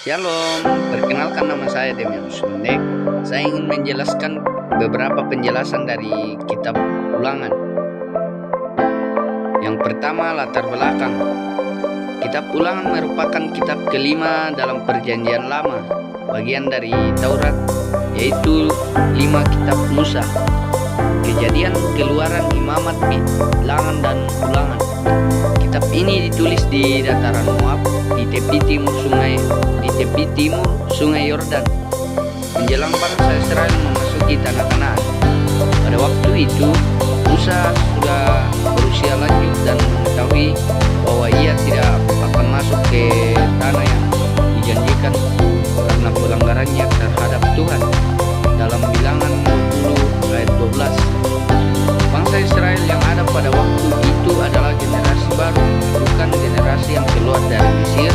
Shalom, perkenalkan nama saya Demian Sundek. Saya ingin menjelaskan beberapa penjelasan dari kitab Ulangan. Yang pertama, latar belakang. Kitab Ulangan merupakan kitab kelima dalam Perjanjian Lama, bagian dari Taurat, yaitu 5 kitab Musa, Kejadian, Keluaran, Imamat, Bilangan, dan Ulangan. Kitab ini ditulis di dataran Moab, di tepi timur sungai Yordan, menjelang bangsa Israel memasuki tanah Kanaan. Pada waktu itu, Musa sudah berusia lanjut dan mengetahui bahwa ia tidak akan masuk ke tanah yang dijanjikan karena pelanggarannya terhadap Tuhan. Dalam Bilangan 20 ayat 12, bangsa Israel yang ada pada waktu itu adalah generasi baru, bukan generasi yang keluar dari Mesir,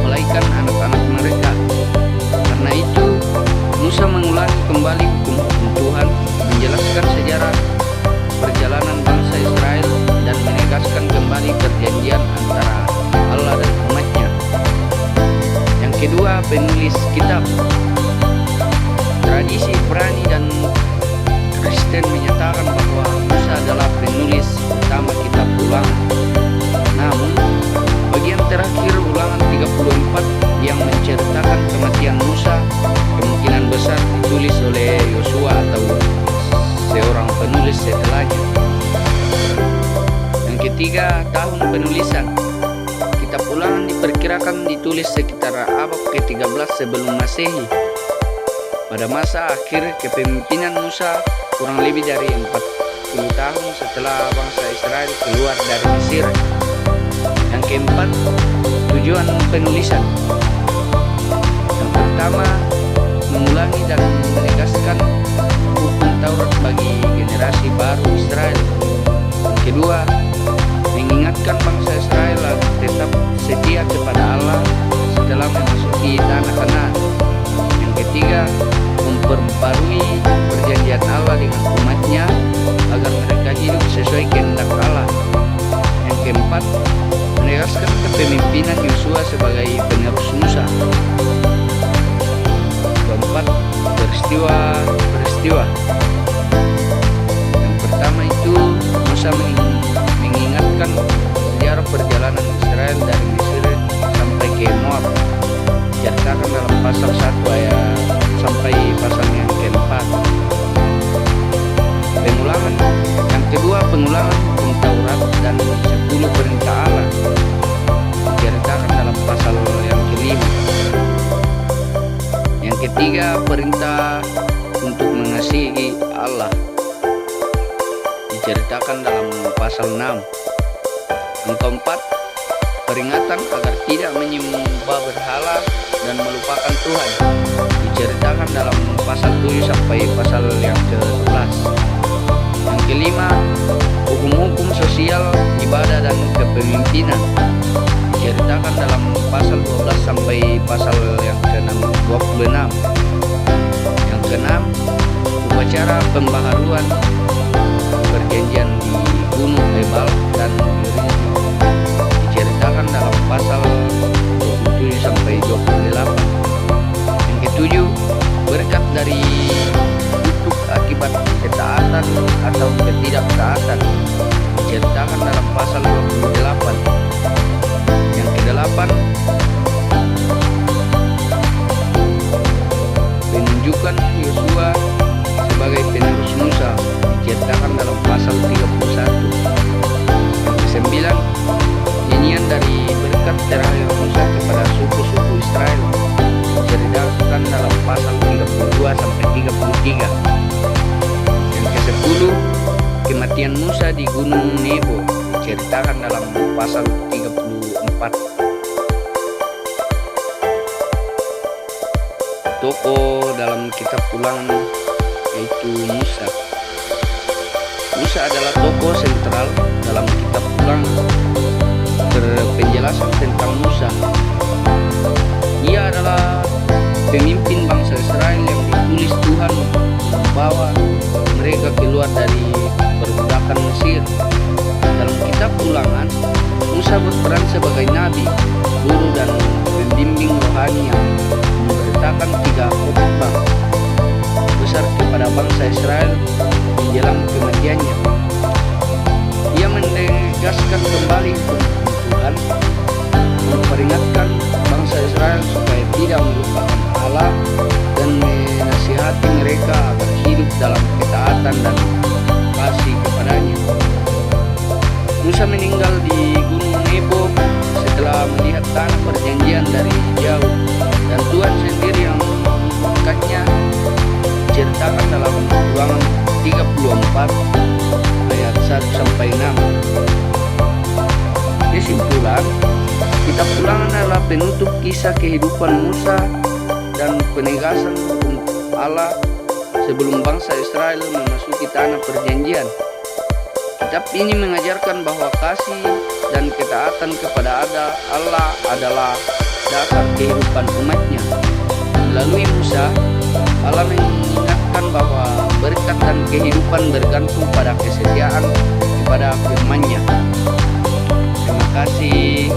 melainkan anak-anak mereka. Karena itu, Musa mengulangi kembali hukum-hukum Tuhan, menjelaskan sejarah perjalanan bangsa Israel, dan menegaskan kembali perjanjian antara Allah dan umatnya. Yang kedua, penulis kitab. Tradisi Ibrani dan Kristen menyatakan bahwa Musa adalah penulis utama kitab Ulangan. Namun, bagian terakhir Ulangan 34 yang menceritakan kematian Musa kemungkinan besar ditulis oleh Yosua atau seorang penulis setelahnya. Yang ketiga, tahun penulisan. Kitab Ulangan diperkirakan ditulis sekitar abad ke-13 sebelum Masehi. Pada masa akhir kepemimpinan Musa, kurang lebih dari 40 tahun setelah bangsa Israel keluar dari Mesir. Yang keempat, tujuan penulisan. Yang pertama, mengulangi dan menegaskan hukum Taurat bagi generasi baru Israel. Yang kedua, mengingatkan bangsa Israel agar tetap setia kepada Allah setelah memasuki tanah Kanaan. Yang ketiga, memperbarui perjanjian Allah dengan umatnya agar mereka hidup sesuai kehendak Allah. Yang keempat, menegaskan kepemimpinan Yosua sebagai penerus Musa. Keempat, peristiwa. Yang pertama itu, Musa mengingatkan sejarah perjalanan Israel dari Mesir sampai ke Moab, diceritakan dalam pasal 1 ayat sampai pasal yang keempat. Pengulangan. Yang kedua, pengulangan hukum Taurat dan 10 perintah Allah, diceritakan dalam pasal yang kelima. Yang ketiga, perintah untuk mengasihi Allah, diceritakan dalam pasal 6. Yang keempat, peringatan agar tidak menyembah berhala dan melupakan Tuhan, diceritakan dalam pasal 7 sampai pasal yang ke-11. Yang kelima, hukum-hukum sosial, ibadah, dan kepemimpinan, diceritakan dalam pasal 12 sampai pasal yang ke-26. Yang keenam, upacara pembaharuan perjanjian di Gunung Ebal dan Yerusalem, diceritakan dalam pasal 27 sampai 28. Yang ketujuh, berkat dari kutuk akibat ketaatan atau ketidaktaatan, diceritakan dalam pasal 28. Yang kedelapan, penunjukan Yosua sebagai penerus Musa, diceritakan dalam pasal 31. Yang kesembilan, nyanyian dari berkat terakhir Musa kepada suku-suku Israel, diceritakan dalam pasal 32 sampai 33. Yang ke-10, kematian Musa di Gunung Nebo, diceritakan dalam pasal 34. Tokoh dalam kitab Ulangan yaitu Musa. Musa adalah tokoh sentral dalam kitab Ulangan. Penjelasan tentang Musa. Ia adalah pemimpin bangsa Israel yang ditulis Tuhan untuk membawa mereka keluar dari perbudakan Mesir. Dalam kitab Ulangan, Musa berperan sebagai nabi, guru, dan pembimbing rohani yang Israel supaya tidak melupakan Allah dan menasihati mereka agar hidup dalam ketaatan dan kasih kepadanya. Musa meninggal di Gunung Nebo setelah melihat tanah perjanjian dari jauh, dan Tuhan sendiri yang mengangkatnya, diceritakan dalam Ulangan 34 ayat 1 sampai 6. Kesimpulan, kitab Ulangan adalah penutup kisah kehidupan Musa dan penegasan hukum Allah sebelum bangsa Israel memasuki tanah perjanjian. Kitab ini mengajarkan bahwa kasih dan ketaatan kepada Allah adalah dasar kehidupan umatnya. Melalui Musa, Allah mengingatkan bahwa berkat dan kehidupan bergantung pada kesetiaan kepada firman-Nya. Terima kasih.